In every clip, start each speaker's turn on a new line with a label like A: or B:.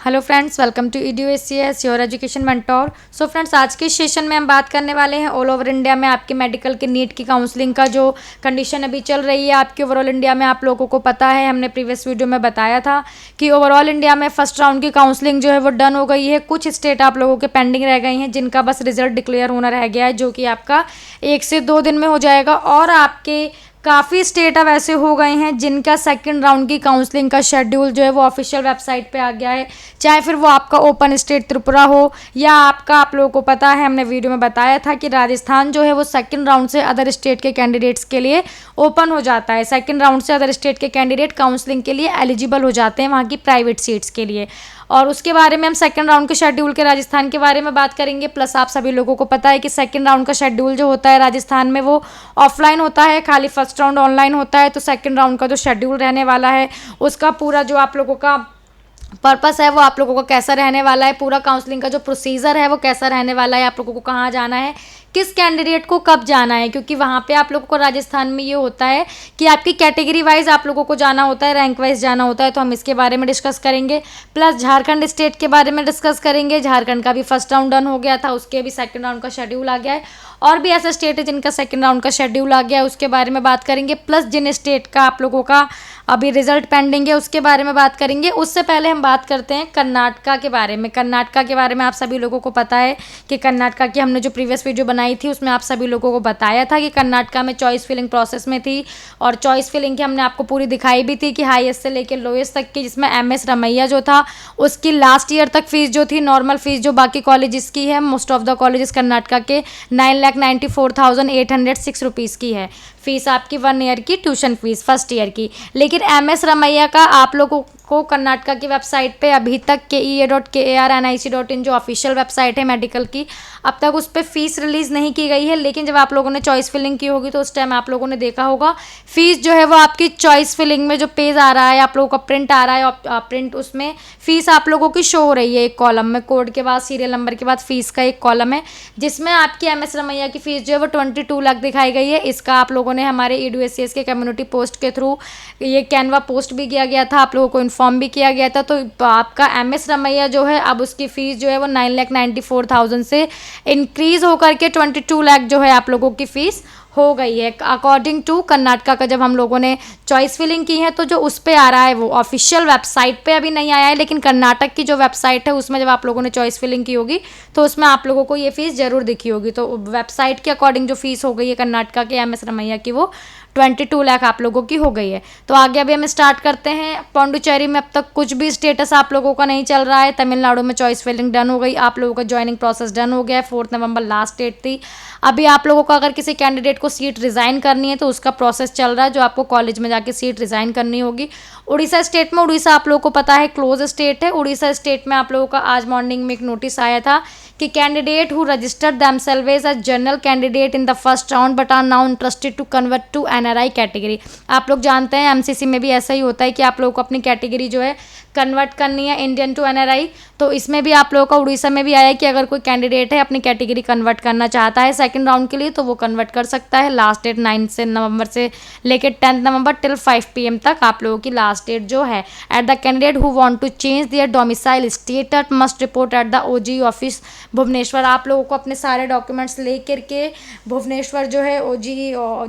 A: Hello friends, welcome to EDU-SCS your education mentor. So friends, आज के session में हम बात करने वाले हैं ऑल ओवर इंडिया में आपके मेडिकल के नीट की काउंसलिंग का जो कंडीशन अभी चल रही है आपके ओवरऑल इंडिया में। आप लोगों को पता है, हमने प्रीवियस वीडियो में बताया था कि ओवरऑल इंडिया में फर्स्ट राउंड की काउंसलिंग जो है वो डन हो गई है। कुछ स्टेट आप लोगों के पेंडिंग रह गई हैं जिनका बस रिजल्ट डिक्लेयर होना रह गया है, जो कि आपका 1 से 2 दिन में हो जाएगा। और आपके काफ़ी स्टेट अब ऐसे हो गए हैं जिनका सेकंड राउंड की काउंसलिंग का शेड्यूल जो है वो ऑफिशियल वेबसाइट पे आ गया है। चाहे फिर वो आपका ओपन स्टेट त्रिपुरा हो या आपका, आप लोगों को पता है हमने वीडियो में बताया था कि राजस्थान जो है वो सेकंड राउंड से अदर स्टेट के कैंडिडेट्स के लिए ओपन हो जाता है। सेकंड राउंड से अदर स्टेट के कैंडिडेट काउंसलिंग के लिए एलिजिबल हो जाते हैं वहाँ की प्राइवेट सीट्स के लिए। और उसके बारे में हम सेकंड राउंड के शेड्यूल के राजस्थान के बारे में बात करेंगे। प्लस आप सभी लोगों को पता है कि सेकंड राउंड का शेड्यूल जो होता है राजस्थान में वो ऑफलाइन होता है, खाली फर्स्ट राउंड ऑनलाइन होता है। तो सेकंड राउंड का जो शेड्यूल रहने वाला है उसका पूरा जो आप लोगों का पर्पस है वो आप लोगों का कैसा रहने वाला है, पूरा काउंसलिंग का जो प्रोसीजर है वो कैसा रहने वाला है, आप लोगों को कहाँ जाना है, किस कैंडिडेट को कब जाना है। क्योंकि वहाँ पे आप लोगों को राजस्थान में ये होता है कि आपकी कैटेगरी वाइज आप लोगों को जाना होता है, रैंक वाइज जाना होता है। तो हम इसके बारे में डिस्कस करेंगे। प्लस झारखंड स्टेट के बारे में डिस्कस करेंगे। झारखंड का भी फर्स्ट राउंड डन हो गया था, उसके भी सेकंड राउंड का शेड्यूल आ गया है। और भी ऐसे स्टेट है जिनका सेकंड राउंड का शेड्यूल आ गया है, उसके बारे में बात करेंगे। प्लस जिन स्टेट का आप लोगों का अभी रिजल्ट पेंडिंग है उसके बारे में बात करेंगे। उससे पहले हम बात करते हैं कर्नाटका के बारे में। कर्नाटका के बारे में आप सभी लोगों को पता है कि कर्नाटका की हमने जो प्रीवियस वीडियो बनाई थी उसमें आप सभी लोगों को बताया था कि कर्नाटका में चॉइस फिलिंग प्रोसेस में थी। और चॉइस फिलिंग की हमने आपको पूरी दिखाई भी थी कि हाईएस्ट से लेकर लोएस्ट तक की, जिसमें MS रमैया जो था उसकी लास्ट ईयर तक फीस जो थी, नॉर्मल फीस जो बाकी कॉलेजेस की है, most of the colleges Karnataka के 9,94,806 रुपीज़ की है फीस आपकी 1 ईयर की ट्यूशन फीस फर्स्ट ईयर की। लेकिन MS रमैया का आप लोगों को कर्नाटका की वेबसाइट पे अभी तक KEA.KAR.NIC.in जो ऑफिशियल वेबसाइट है मेडिकल की, अब तक उस पर फीस रिलीज़ नहीं की गई है। लेकिन जब आप लोगों ने चॉइस फिलिंग की होगी तो उस टाइम आप लोगों ने देखा होगा फीस जो है वो आपकी चॉइस फिलिंग में जो पेज आ रहा है, आप लोगों का प्रिंट आ रहा है, प्रिंट उसमें फीस आप लोगों की शो हो रही है। एक कॉलम में कोड के बाद सीरियल नंबर के बाद फीस का एक कॉलम है जिसमें आपकी MS रमैया की फीस जो है वो 22 लाख दिखाई गई है। इसका आप लोगों ने हमारे EDU-SCS के कम्युनिटी पोस्ट के थ्रू ये कैनवा पोस्ट भी किया गया था, आप लोगों को इन्फॉर्म भी किया गया था। तो आपका MS रमैया जो है अब उसकी फ़ीस जो है वो 9,94,000 से इंक्रीज़ होकर के 22 लाख जो है आप लोगों की फ़ीस हो गई है अकॉर्डिंग टू कर्नाटका का। जब हम लोगों ने चॉइस फिलिंग की है तो जो उस पे आ रहा है वो ऑफिशियल वेबसाइट पे अभी नहीं आया है, लेकिन कर्नाटक की जो वेबसाइट है उसमें जब आप लोगों ने चॉइस फिलिंग की होगी तो उसमें आप लोगों को ये फीस जरूर दिखी होगी। तो वेबसाइट के अकॉर्डिंग जो फीस हो गई है कर्नाटका के MS रमैया की वो 22 लाख आप लोगों की हो गई है। तो आगे अभी हम स्टार्ट करते हैं। पौंडुचेरी में अब तक कुछ भी स्टेटस आप लोगों का नहीं चल रहा है। तमिलनाडु में चॉइस फिलिंग डन हो गई, आप लोगों का ज्वाइनिंग प्रोसेस डन हो गया है। 4 नवंबर लास्ट डेट थी। अभी आप लोगों को अगर किसी कैंडिडेट को सीट रिज़ाइन करनी है तो उसका प्रोसेस चल रहा है, जो आपको कॉलेज में जाके सीट रिज़ाइन करनी होगी। उड़ीसा स्टेट में, उड़ीसा आप लोगों को पता है क्लोज स्टेट है। उड़ीसा स्टेट में आप लोगों का आज मॉर्निंग में एक नोटिस आया था कि candidate who registered themselves as a general candidate in the first round but are now interested to convert to NRI category. आप लोग जानते हैं MCC में भी ऐसा ही होता है कि आप लोगों को अपनी कैटेगरी जो है कन्वर्ट करनी है इंडियन टू NRI। तो इसमें भी आप लोगों का उड़ीसा में भी आया है कि अगर कोई कैंडिडेट है अपनी कैटेगरी कन्वर्ट करना चाहता है सेकंड राउंड के लिए तो वो कन्वर्ट कर सकता है। लास्ट डेट 9 नवंबर से लेकर 10 नवंबर टिल 5 PM तक आप लोगों की लास्ट डेट जो है। At the candidate who want to change their domicile status must report at the OG office Bhubaneswar. आप लोगों को अपने सारे डॉक्यूमेंट्स लेकर के भुवनेश्वर जो है OG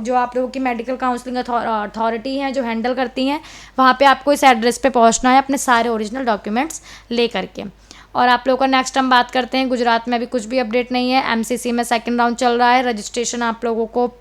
A: जो आप लोगों की मेडिकल काउंसलिंग अथॉरिटी हैं जो हैंडल करती हैं, वहाँ पे आपको इस एड्रेस पे पहुँचना है अपने सारे ओरिजिनल डॉक्यूमेंट्स ले करके। और आप लोगों का नेक्स्ट हम बात करते हैं। गुजरात में अभी कुछ भी अपडेट नहीं है। MCC में सेकंड राउंड चल रहा है। रजिस्ट्रेशन आप लोगों को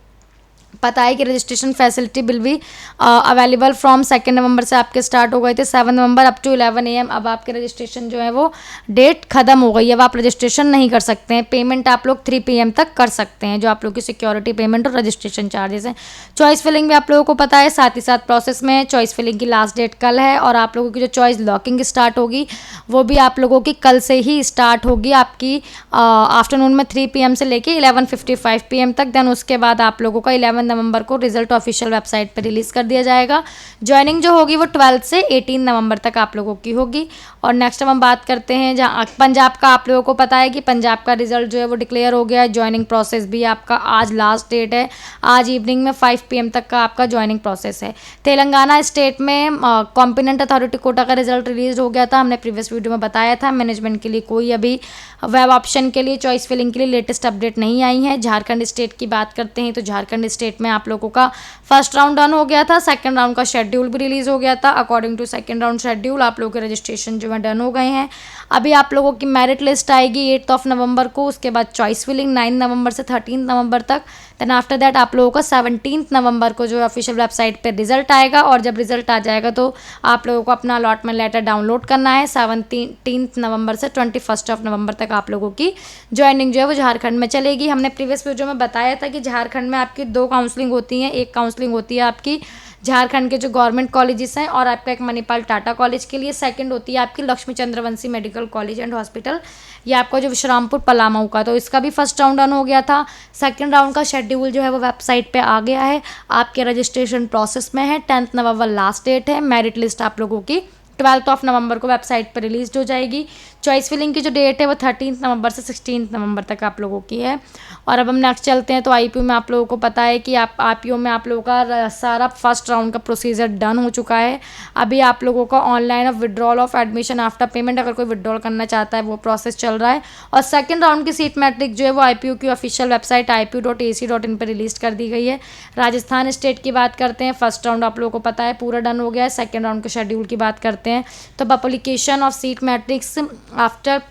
A: पता है कि registration facility will be available from 2 नवंबर से आपके स्टार्ट हो गए थे 7 नवंबर अप टू 11 AM। अब आपके रजिस्ट्रेशन जो है वो डेट खत्म हो गई है, अब आप रजिस्ट्रेशन नहीं कर सकते हैं। पेमेंट आप लोग 3 PM तक कर सकते हैं, जो आप लोग की सिक्योरिटी पेमेंट और रजिस्ट्रेशन चार्जेस हैं। चॉइस फिलिंग भी आप लोगों को पता है साथ ही साथ प्रोसेस में। चॉइस फिलिंग की लास्ट डेट कल है और आप लोगों की जो चॉइस लॉकिंग स्टार्ट होगी वो भी आप लोगों की कल से ही स्टार्ट होगी आपकी आफ्टरनून में 3 PM से लेके 11:55 PM तक। देन उसके बाद आप लोगों का 11 11 नवंबर को रिजल्ट ऑफिशियल वेबसाइट पर रिलीज़ कर दिया जाएगा। ज्वाइनिंग जो होगी वो 12 से 18 नवंबर तक आप लोगों की होगी। और नेक्स्ट हम बात करते हैं जहाँ पंजाब का, आप लोगों को पता है कि पंजाब का रिजल्ट जो है वो डिक्लेयर हो गया है। ज्वाइनिंग प्रोसेस भी आपका आज लास्ट डेट है, आज इवनिंग में 5 PM तक का आपका ज्वाइनिंग प्रोसेस है। तेलंगाना स्टेट में कॉम्पिटेंट अथॉरिटी कोटा का रिजल्ट रिलीज हो गया था, हमने प्रीवियस वीडियो में बताया था। मैनेजमेंट के लिए कोई अभी वेब ऑप्शन के लिए चॉइस फिलिंग के लिए लेटेस्ट अपडेट नहीं आई है। झारखंड स्टेट की बात करते हैं तो झारखंड स्टेट में आप लोगों का फर्स्ट राउंड डन हो गया था, सेकंड राउंड का शेड्यूल भी रिलीज हो गया था। According to second round schedule आप लोगों के रजिस्ट्रेशन जो है डन हो गए हैं। अभी आप लोगों की मेरिट लिस्ट आएगी 8 नवंबर को, उसके बाद चॉइस फिलिंग 9 नवंबर से 13 नवंबर तक। देन आफ्टर दैट आप लोगों का 17 नवंबर को जो है ऑफिशियल वेबसाइट पे रिजल्ट आएगा, और जब रिजल्ट आ जाएगा तो आप लोगों को अपना अलॉटमेंट लेटर डाउनलोड करना है। 17 नवंबर से 21 नवंबर तक आप लोगों की ज्वाइनिंग जो है वो झारखंड में चलेगी। हमने प्रीवियस वीडियो में बताया था कि झारखंड में आपकी 2 काउंसलिंग होती हैं। एक काउंसलिंग होती है आपकी झारखंड के जो गवर्नमेंट कॉलेजेस हैं और आपका एक मणिपाल टाटा कॉलेज के लिए, सेकंड होती है आपकी Lakshmi Chandravanshi medical college and hospital, ये आपका जो विश्रामपुर पलामऊ का। तो इसका भी फर्स्ट राउंड डन हो गया था। सेकंड राउंड का शेड्यूल जो है वो वेबसाइट पे आ गया है, आपके रजिस्ट्रेशन प्रोसेस में है। 10 नवंबर लास्ट डेट है। मेरिट लिस्ट आप लोगों की 12 नवंबर को वेबसाइट पर रिलीज हो जाएगी। चॉइस फिलिंग की जो डेट है वो 13 नवंबर से 16 नवंबर तक आप लोगों की है। और अब हम नेक्स्ट चलते हैं तो आईपीओ में आप लोगों को पता है कि आप आईपीओ में आप लोगों का सारा फर्स्ट राउंड का प्रोसीजर डन हो चुका है। अभी आप लोगों का online off withdrawal of admission after payment, अगर कोई विड्रॉल करना चाहता है वो प्रोसेस चल रहा है। और सेकंड राउंड की सीट मैट्रिक जो है वो आईपीओ की ऑफिशियल वेबसाइट ipu.ac.in पर रिलीज कर दी गई है। राजस्थान स्टेट की बात करते हैं, फर्स्ट राउंड आप लोगों को पता है पूरा डन हो गया है। सेकंड राउंड के शेड्यूल की बात करते हैं तो publication of seat matrix after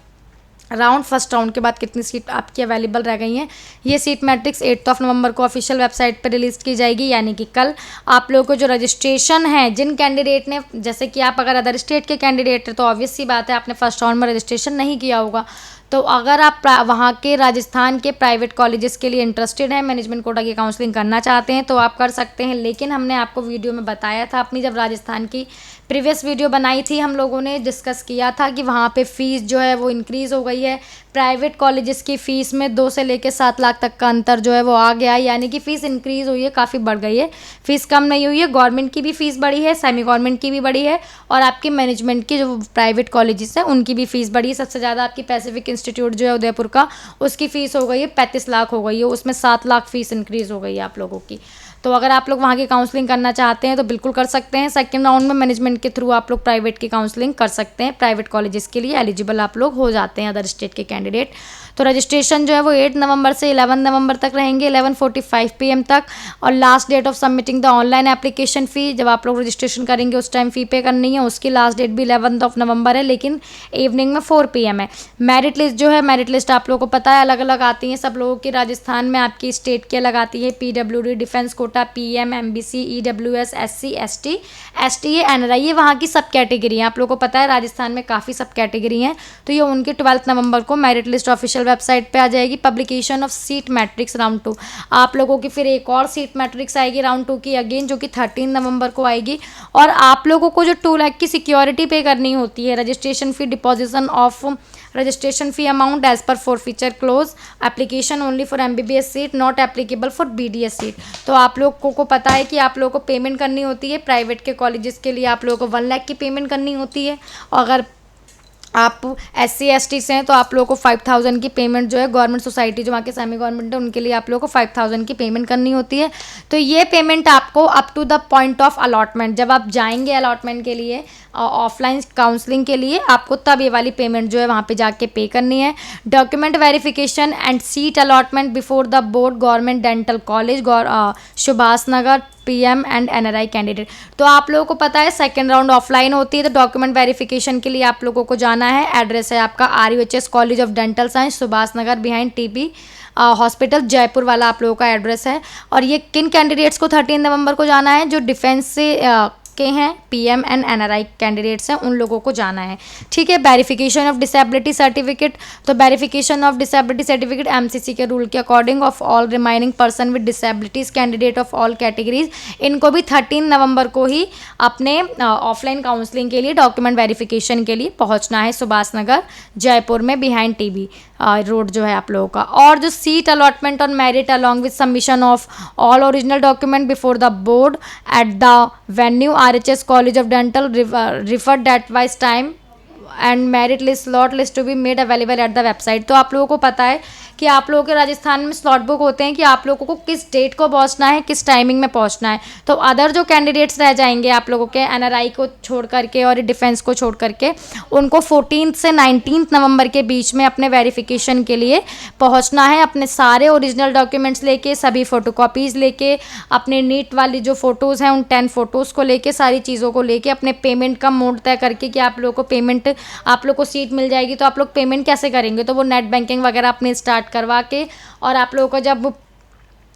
A: round, first round के बाद कितनी सीट आपकी अवेलेबल रह गई हैं, ये सीट मैट्रिक्स 8 नवंबर को ऑफिशियल वेबसाइट पर रिलीज की जाएगी, यानी कि कल। आप लोगों को जो रजिस्ट्रेशन है, जिन कैंडिडेट ने, जैसे कि आप अगर अदर स्टेट के कैंडिडेट है तो ऑब्वियस सी बात है आपने फर्स्ट राउंड में रजिस्ट्रेशन नहीं किया होगा। तो अगर आप वहाँ के राजस्थान के प्राइवेट कॉलेजेस के लिए इंटरेस्टेड हैं, मैनेजमेंट कोटा की काउंसलिंग करना चाहते हैं तो आप कर सकते हैं। लेकिन हमने आपको वीडियो में बताया था, अपनी जब राजस्थान की प्रीवियस वीडियो बनाई थी हम लोगों ने डिस्कस किया था कि वहाँ पे फ़ीस जो है वो इंक्रीज़ हो गई है। प्राइवेट कॉलेजेस की फ़ीस में 2 से लेकर 7 लाख तक का अंतर जो है वो आ गया है, यानी कि फ़ीस इंक्रीज़ हुई है, काफ़ी बढ़ गई है। फ़ीस कम नहीं हुई है, गवर्नमेंट की भी फ़ीस बढ़ी है, सेमी गवर्नमेंट की भी बढ़ी है, और आपके मैनेजमेंट की जो प्राइवेट कॉलेजेस हैं उनकी भी फ़ीस बढ़ी है। सबसे ज़्यादा आपकी पैसिफिक इंस्टीट्यूट जो है उदयपुर का, उसकी फ़ीस हो गई है 35 लाख हो गई है, उसमें 7 लाख फ़ीस इंक्रीज़ हो गई है आप लोगों की। तो अगर आप लोग वहाँ की काउंसलिंग करना चाहते हैं तो बिल्कुल कर सकते हैं। सेकंड राउंड में मैनेजमेंट के थ्रू आप लोग प्राइवेट की काउंसलिंग कर सकते हैं, प्राइवेट कॉलेजेस के लिए एलिजिबल आप लोग हो जाते हैं अदर स्टेट के कैंडिडेट। तो रजिस्ट्रेशन जो है वो 8 नवंबर से 11 नवंबर तक रहेंगे, 11:45 PM तक। और last date of submitting the online application fee, जब आप लोग रजिस्ट्रेशन करेंगे उस टाइम फ़ी पे करनी है, उसकी लास्ट डेट भी 11 नवंबर है, लेकिन इवनिंग में 4 PM है। मेरिट लिस्ट जो है, मेरिट लिस्ट आप लोगों को पता है अलग अलग आती है सब लोगों की। राजस्थान में आपकी स्टेट की अलग आती है, PWD defence quota, PM, MBC, EWS, SC, ST, STA, NRI, ये वहाँ की सब कैटेगरी हैं। आप लोगों को पता है राजस्थान में काफ़ी सब कैटेगरी हैं, तो ये उनके 12 नवंबर को मेरिट लिस्ट ऑफिशियल वेबसाइट पे आ जाएगी। Publication of seat matrix round 2, आप लोगों की फिर एक और सीट मैट्रिक्स आएगी राउंड 2 की अगेन, जो कि 13 नवंबर को आएगी। और आप लोगों को जो 2 लाख की सिक्योरिटी पे करनी होती है, registration fee, deposition of registration fee amount as per forfeiture clause, application only for MBBS seat, not applicable for BDS seat. तो आप लोगों को पता है कि आप लोगों को पेमेंट करनी होती है प्राइवेट के कॉलेजेस के लिए, आप लोगों को 1 लाख की पेमेंट करनी होती है। और अगर आप SC ST से हैं तो आप लोगों को 5000 की पेमेंट जो है, गवर्नमेंट सोसाइटी जो वहाँ के सेमी गवर्नमेंट है उनके लिए आप लोगों को 5000 की पेमेंट करनी होती है। तो ये पेमेंट आपको up to the point of allotment, जब आप जाएंगे अलॉटमेंट के लिए ऑफलाइन काउंसलिंग के लिए, आपको तब ये वाली पेमेंट जो है वहाँ पे जाके पे करनी है। Document verification and seat allotment before the board government dental college Subhash Nagar, PM and NRI candidate. तो आप लोगों को पता है सेकंड राउंड ऑफलाइन होती है, तो डॉक्यूमेंट वेरिफिकेशन के लिए आप लोगों को जाना है। एड्रेस है आपका RUHS college of dental science, Subhash Nagar behind TB hospital, Jaipur वाला आप लोगों का एड्रेस है। और ये किन कैंडिडेट्स को 13 नवंबर को जाना है, जो डिफेंस से के हैं, PM एंड NRI कैंडिडेट्स हैं, उन लोगों को जाना है। ठीक है। वेरिफिकेशन ऑफ डिसेबिलिटी सर्टिफिकेट, तो verification of disability certificate MCC के रूल के according of all remaining person with disabilities candidate of all categories, इनको भी 13 नवंबर को ही अपने ऑफलाइन काउंसलिंग के लिए डॉक्यूमेंट वेरिफिकेशन के लिए पहुंचना है सुभाष नगर जयपुर में बिहाइंड TB रोड जो है आप लोगों का। और जो seat allotment on merit along with submission of all original document before the board at the venue RHS college of dental refer date wise time and merit list slot list to be made available at the website. तो आप लोगों को पता है कि आप लोगों के राजस्थान में स्लॉट बुक होते हैं कि आप लोगों को किस डेट को पहुंचना है, किस टाइमिंग में पहुंचना है। तो अदर जो कैंडिडेट्स रह जाएंगे आप लोगों के NRI को छोड़ करके और डिफेंस को छोड़ करके, उनको 14 से 19 नवंबर के बीच में अपने वेरिफिकेशन के लिए पहुंचना है। अपने सारे ओरिजिनल डॉक्यूमेंट्स लेके, सभी फोटोकॉपीज़ लेके, अपने नीट वाली जो फ़ोटोज़ हैं उन 10 फ़ोटोज़ को लेके, सारी चीज़ों को लेके, अपने पेमेंट का मोड तय करके कि आप लोगों को पेमेंट, आप लोग को सीट मिल जाएगी तो आप लोग पेमेंट कैसे करेंगे। तो वो नेट बैंकिंग वगैरह अपने स्टार्ट करवा के और आप लोगों को जब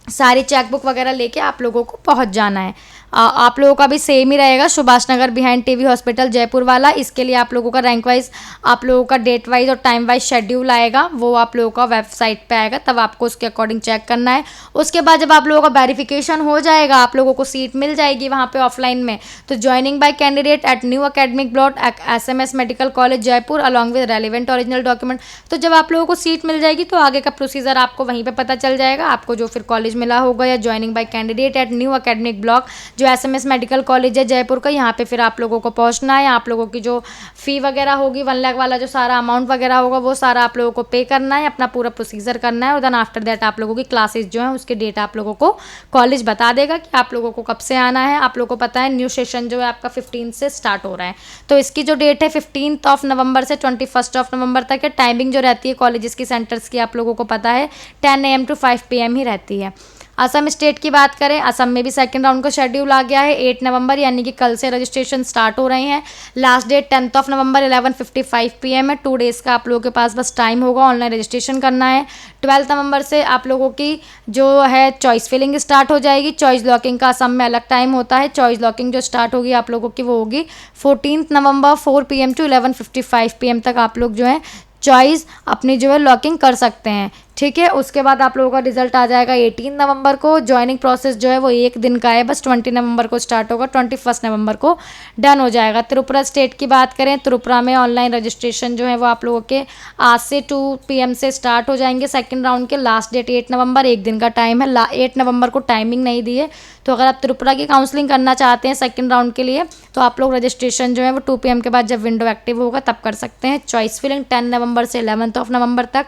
A: सारी चेकबुक वगैरह लेके आप लोगों को पहुंच जाना है। आप लोगों का भी सेम ही रहेगा, Subhash Nagar behind TV hospital Jaipur वाला। इसके लिए आप लोगों का रैंक वाइज, आप लोगों का डेट वाइज और टाइम वाइज शेड्यूल आएगा, वो आप लोगों का वेबसाइट पे आएगा, तब आपको उसके अकॉर्डिंग चेक करना है। उसके बाद जब आप लोगों का वेरिफिकेशन हो जाएगा, आप लोगों को सीट मिल जाएगी वहाँ पे ऑफलाइन में, तो joining bye candidate at new academic blot SMS medical college Jaipur along with relevant original document. तो जब आप लोगों को सीट मिल जाएगी तो आगे का प्रोसीजर आपको वहीं पर पता चल जाएगा, आपको जो फिर कॉलेज मिला होगा या joining bye candidate at new academic block जो SMS मेडिकल कॉलेज है जयपुर का, यहाँ पे फिर आप लोगों को पहुँचना है। आप लोगों की जो फ़ी वगैरह होगी 1 लाख वाला जो सारा अमाउंट वगैरह होगा वो सारा आप लोगों को पे करना है, अपना पूरा प्रोसीजर करना है। और देन आफ्टर दैट आप लोगों की क्लासेस जो हैं उसके डेट आप लोगों को कॉलेज बता देगा कि आप लोगों को कब से आना है। आप लोगों को पता है न्यू सेशन जो है आपका 15 से स्टार्ट हो रहा है, तो इसकी जो डेट है 15 नवंबर से 21 नवंबर तक है। टाइमिंग जो रहती है कॉलेजेस की, सेंटर्स की, आप लोगों को पता है 10 AM to 5 PM ही रहती है। असम स्टेट की बात करें, असम में भी सेकंड राउंड का शेड्यूल आ गया है 8 नवंबर, यानी कि कल से रजिस्ट्रेशन स्टार्ट हो रहे हैं। लास्ट डेट 10 नवंबर 11:55 PM है। 2 डेज़ का आप लोगों के पास बस टाइम होगा, ऑनलाइन रजिस्ट्रेशन करना है। 12 नवंबर से आप लोगों की जो है चॉइस फिलिंग स्टार्ट हो जाएगी। चॉइस लॉकिंग का असम में अलग टाइम होता है। चॉइस लॉकिंग जो स्टार्ट होगी आप लोगों की वो होगी 14 नवंबर 4 PM to 11:55 PM तक आप लोग जो है चॉइस अपनी जो है लॉकिंग कर सकते हैं, ठीक है। उसके बाद आप लोगों का रिजल्ट आ जाएगा 18 नवंबर को। ज्वाइनिंग प्रोसेस जो है वो 1 दिन का है, बस 20 नवंबर को स्टार्ट होगा, 21 नवंबर को डन हो जाएगा। त्रिपुरा स्टेट की बात करें, त्रिपुरा में ऑनलाइन रजिस्ट्रेशन जो है वो आप लोगों के आज से 2 PM से स्टार्ट हो जाएंगे सेकंड राउंड के। लास्ट डेट 8 नवंबर, 1 दिन का टाइम है। 8 नवंबर को टाइमिंग नहीं दी है, तो अगर आप त्रिपुरा की काउंसलिंग करना चाहते हैं सेकंड राउंड के लिए तो आप लोग रजिस्ट्रेशन जो है वो 2 PM के बाद जब विंडो एक्टिव होगा तब कर सकते हैं। चॉइस फिलिंग 10 नवंबर से 11 नवंबर तक।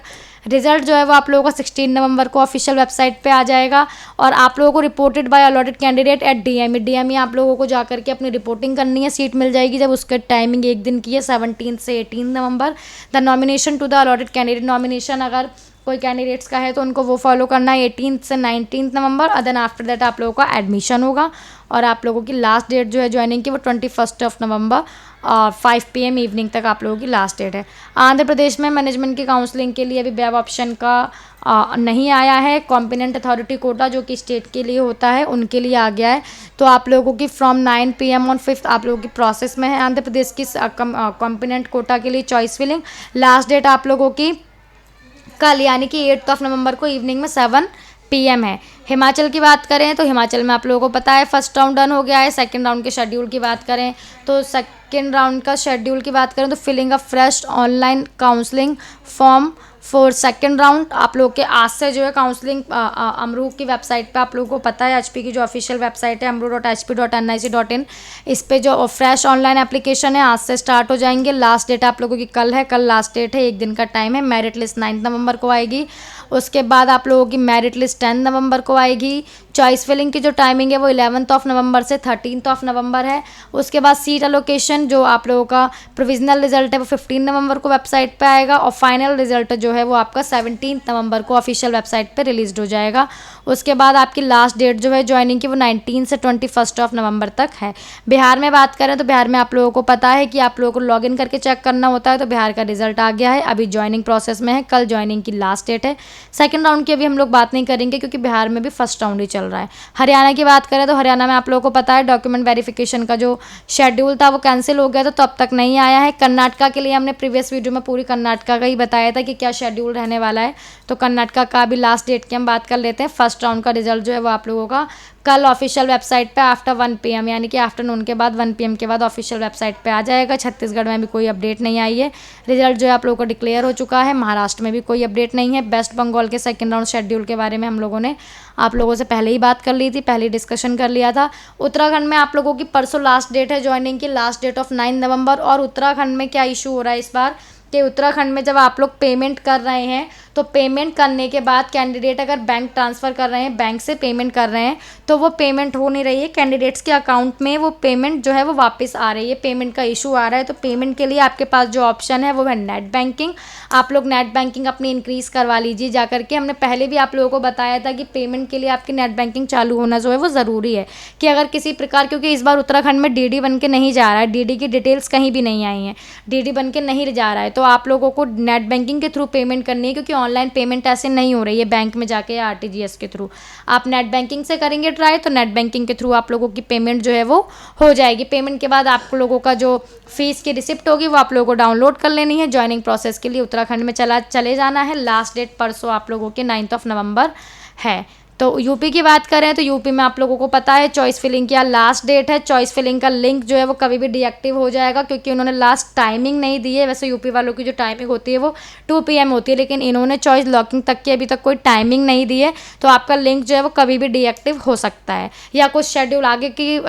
A: रिजल्ट जो है वो आप लोगों का 16 नवंबर को ऑफिशियल वेबसाइट पे आ जाएगा। और आप लोगों को reported by allotted candidate at DME आप लोगों को जा करके अपनी रिपोर्टिंग करनी है। सीट मिल जाएगी जब उसका टाइमिंग 1 दिन की है, 17 से 18 नवंबर। The nomination to the allotted candidate, nomination अगर कोई कैंडिडेट्स का है तो उनको वो फॉलो करना है 18 से 19 नवंबर। और देन आफ्टर दैट आप लोगों का एडमिशन होगा और आप लोगों की लास्ट डेट जो है ज्वाइनिंग की वो 21 नवंबर 5 PM इवनिंग तक आप लोगों की लास्ट डेट है। आंध्र प्रदेश में मैनेजमेंट की काउंसलिंग के लिए अभी वेब ऑप्शन का नहीं आया है। कॉम्पिटेंट अथॉरिटी कोटा जो कि स्टेट के लिए होता है उनके लिए आ गया है। तो आप लोगों की फ्रॉम 9 PM ऑन 5 आप लोगों की प्रोसेस में है आंध्र प्रदेश की कॉम्पिटेंट कोटा के लिए चॉइस फिलिंग। लास्ट डेट आप लोगों की कल यानी कि 8 नवंबर को इवनिंग में 7 PM है। हिमाचल की बात करें तो हिमाचल में आप लोगों को पता है फर्स्ट राउंड डन हो गया है। सेकंड राउंड के शेड्यूल की बात करें तो सेकंड राउंड का शेड्यूल की बात करें तो filling a fresh online counselling form for second round आप लोग के आज से जो है काउंसलिंग अमरू की वेबसाइट पे आप लोगों को पता है HP की जो ऑफिशियल वेबसाइट है amru.hp.nic.in, इस पे जो फ्रेश ऑनलाइन एप्लीकेशन है आज से स्टार्ट हो जाएंगे। लास्ट डेट आप लोगों की कल है, कल लास्ट डेट है, 1 दिन का टाइम है। मेरिट लिस्ट 9 नवंबर को आएगी। उसके बाद आप लोगों की मेरिट लिस्ट 10 नवंबर को आएगी। चॉइस फिलिंग की जो टाइमिंग है वो 11 नवंबर से 13 नवंबर है। उसके बाद सीट एलोकेशन जो आप लोगों का प्रोविजनल रिजल्ट है वो 15 नवंबर को वेबसाइट पे आएगा और फाइनल रिजल्ट जो है वो आपका 17 नवंबर को ऑफिशियल वेबसाइट पे रिलीज हो जाएगा। उसके बाद आपकी लास्ट डेट जो है ज्वाइनिंग की वो 19 से 21 नवंबर तक है। बिहार में बात करें तो बिहार में आप लोगों को पता है कि आप लोगों को लॉगिन करके चेक करना होता है, तो बिहार का रिजल्ट आ गया है, अभी ज्वाइनिंग प्रोसेस में है, कल ज्वाइनिंग की लास्ट डेट है। सेकंड राउंड की अभी हम लोग बात नहीं करेंगे क्योंकि बिहार में भी फर्स्ट राउंड ही चल रहा है। हरियाणा की बात करें तो हरियाणा में आप लोगों को पता है डॉक्यूमेंट वेरिफिकेशन का जो शेड्यूल था वो कैंसिल हो गया था, तो अब तक नहीं आया है। कर्नाटका के लिए हमने प्रीवियस वीडियो में पूरी कर्नाटका का ही बताया था कि क्या शेड्यूल रहने वाला है, तो कर्नाटका का भी लास्ट डेट की हम बात कर लेते हैं। 1 फर्स्ट राउंड का रिजल्ट जो है वो आप लोगों का कल ऑफिशियल वेबसाइट पे आफ्टर 1 PM यानी कि आफ्टरनून के बाद 1 PM के बाद ऑफिशियल वेबसाइट पे आ जाएगा। छत्तीसगढ़ में भी कोई अपडेट नहीं आई है, रिजल्ट जो है आप लोगों का डिक्लेयर हो चुका है। महाराष्ट्र में भी कोई अपडेट नहीं है। वेस्ट बंगाल के सेकंड राउंड शेड्यूल के बारे में हम लोगों ने आप लोगों से पहले ही बात कर ली थी, पहले ही डिस्कशन कर लिया था। उत्तराखंड में आप लोगों की परसों लास्ट डेट है ज्वाइनिंग की, लास्ट डेट ऑफ 9 नवंबर। और उत्तराखंड में क्या इशू हो रहा है इस बार कि उत्तराखंड में जब आप लोग पेमेंट कर रहे हैं तो पेमेंट करने के बाद कैंडिडेट अगर बैंक ट्रांसफ़र कर रहे हैं, बैंक से पेमेंट कर रहे हैं, तो वो पेमेंट हो नहीं रही है कैंडिडेट्स के अकाउंट में, वो पेमेंट जो है वो वापस आ रही है, पेमेंट का इशू आ रहा है। तो पेमेंट के लिए आपके पास जो ऑप्शन है वो है नेट बैंकिंग। आप लोग नेट बैंकिंग अपनी इंक्रीज़ करवा लीजिए जा करके। हमने पहले भी आप लोगों को बताया था कि पेमेंट के लिए आपकी नेट बैंकिंग चालू होना जो है वो ज़रूरी है, कि अगर किसी प्रकार, क्योंकि इस बार उत्तराखंड में DD बन के नहीं जा रहा है, DD की डिटेल्स कहीं भी नहीं आई हैं, DD बन के नहीं जा रहा है, तो आप लोगों को नेट बैंकिंग के थ्रू पेमेंट करनी है, क्योंकि ऑनलाइन पेमेंट ऐसे नहीं हो रही है बैंक में जाके या RTGS के थ्रू। आप नेट बैंकिंग से करेंगे ट्राई, तो नेट बैंकिंग के थ्रू आप लोगों की पेमेंट जो है वो हो जाएगी। पेमेंट के बाद आप लोगों का जो फीस की रिसिप्ट होगी वो आप लोगों को डाउनलोड कर लेनी है। ज्वाइनिंग प्रोसेस के लिए उत्तराखंड में चले जाना है। लास्ट डेट परसों आप लोगों के 9 नवंबर है। तो यूपी की बात करें तो यूपी में आप लोगों को पता है चॉइस फिलिंग की लास्ट डेट है। चॉइस फिलिंग का लिंक जो है वो कभी भी डीएक्टिव हो जाएगा, क्योंकि उन्होंने लास्ट टाइमिंग नहीं दी है। वैसे यूपी वालों की जो टाइमिंग होती है वो 2 PM होती है, लेकिन इन्होंने चॉइस लॉकिंग तक की अभी तक कोई टाइमिंग नहीं दी है, तो आपका लिंक जो है वो कभी भी डीएक्टिव हो सकता है, या कुछ शेड्यूल आगे की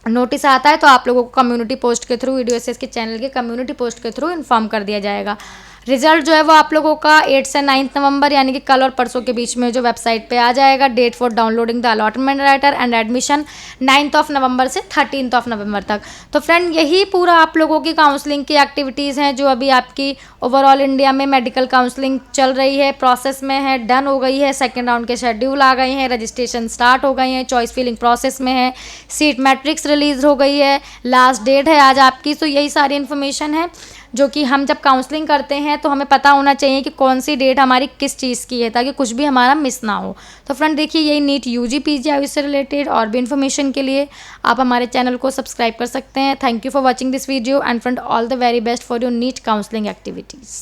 A: नोटिस आता है तो आप लोगों को कम्युनिटी पोस्ट के थ्रू, EDUSS के चैनल के कम्युनिटी पोस्ट के थ्रू इन्फॉर्म कर दिया जाएगा। रिजल्ट जो है वो आप लोगों का 8 से 9 नवंबर यानी कि कल और परसों के बीच में जो वेबसाइट पे आ जाएगा। Date for downloading the allotment writer and admission 9 नवंबर से 13 नवंबर तक। तो फ्रेंड यही पूरा आप लोगों की काउंसलिंग की एक्टिविटीज़ हैं जो अभी आपकी ओवरऑल इंडिया में मेडिकल काउंसलिंग चल रही है, प्रोसेस में है, डन हो गई है। सेकेंड राउंड के शेड्यूल आ गए हैं, रजिस्ट्रेशन स्टार्ट हो गई हैं, चॉइस फिलिंग प्रोसेस में है, सीट मैट्रिक्स रिलीज़ हो गई है, लास्ट डेट है आज आपकी। तो यही सारी इन्फॉर्मेशन है जो कि हम जब काउंसलिंग करते हैं तो हमें पता होना चाहिए कि कौन सी डेट हमारी किस चीज़ की है, ताकि कुछ भी हमारा मिस ना हो। तो फ्रेंड देखिए, यही नीट UG PG आयु से रिलेटेड और भी इन्फॉर्मेशन के लिए आप हमारे चैनल को सब्सक्राइब कर सकते हैं। Thank you for watching this video and friend all the very best for your NEET counselling activities.